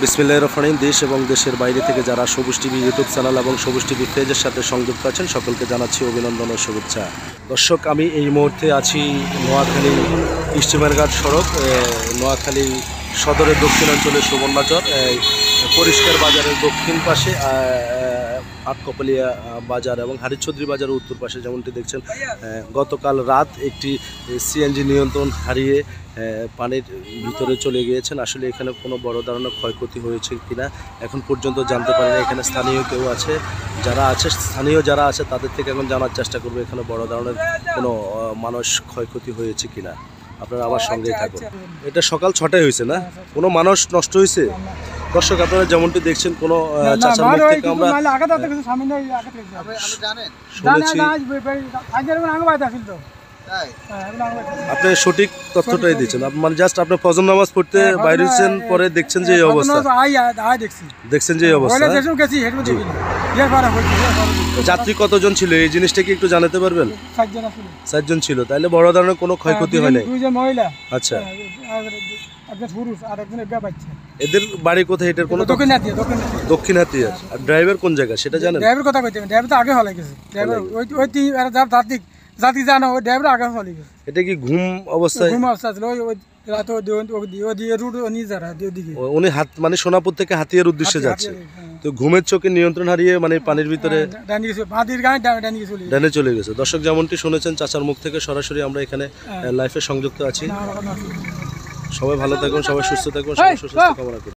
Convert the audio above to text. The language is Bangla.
বিসমিল্লাহির রহমানির রহিম। দেশ এবং দেশের বাইরে থেকে যারা সবুজ টিভি ইউটিউব চ্যানেল এবং সবুজ টিভি পেজের সাথে সংযুক্ত আছেন সকলকে জানাচ্ছি অভিনন্দন ও শুভেচ্ছা। দর্শক, আমি এই মুহূর্তে আছি নোয়াখালী স্টিমারঘাট সড়ক, নোয়াখালী সদরের দক্ষিণাঞ্চলের সুবর্ণচর পরিষ্কার বাজারের দক্ষিণ পাশে আটকপালিয়া বাজার এবং হারিচৌধুরী বাজারের উত্তর পাশে যেমনটি দেখছেন, গতকাল রাত একটি সিএনজি নিয়ন্ত্রণ হারিয়ে পানির ভিতরে চলে গিয়েছেন। আসলে এখানে কোনো বড় ধরনের ক্ষয়ক্ষতি হয়েছে কিনা এখন পর্যন্ত জানতে পারি না। এখানে স্থানীয় কেউ আছে, স্থানীয় যারা আছে তাদের থেকে এখন জানার চেষ্টা করবো এখানে বড় ধরনের কোনো মানুষ ক্ষয়ক্ষতি হয়েছে কিনা। আপনারা আবার সঙ্গেই থাকুন। এটা সকাল 6টায় হয়েছে না? কোনো মানুষ নষ্ট হয়েছে? দর্শক, আপনারা যেমনটি দেখছেন কোনো চাচার মুখ থেকে আমরা আপনি সঠিক তথ্যটাই দিচ্ছেন, মানে জাস্ট আপনি ফজর নামাজ পড়তে বাইরে হচ্ছেন, পরে দেখছেন যে এই অবস্থা, দেখছেন যে এই অবস্থা। যাত্রী কতজন ছিল এই জিনিসটা কি একটু জানাতে পারবেন? 7 জন ছিল। তাহলে বড় ধরনের কোনো ক্ষয়ক্ষতি হয় নাই। আচ্ছা, এদের বাড়ি কোথায়? এটার কোনো দক্ষিণ হাতিয়া। আর ড্রাইভার কোন জায়গা সেটা জানেন? ড্রাইভার কথা কইতে ড্রাইভার তো আগে হলে গেছে। ড্রাইভার ওই জাতি জানো, ওই ড্রাইভার আগে হলে গেছে। এটা কি ঘুম অবস্থায়? ঘুম অবস্থা ছিল। ওই রাতে ওই রুট নিয়ে যারা ওদিকে উনি মানে সোনাপুর থেকে হাতিয়ার উদ্দেশ্যে যাচ্ছে, তো ঘুমের চোখে নিয়ন্ত্রণ হারিয়ে মানে পানির ভিতরে ডানে চলে গেছে। দর্শক, যেমনটি শুনেছেন চাচার মুখ থেকে, সরাসরি আমরা এখানে লাইভে সংযুক্ত আছি। সবাই ভালো থাকুন, সবাই সুস্থ থাকুন, সবাই সুস্থ কামনা করি।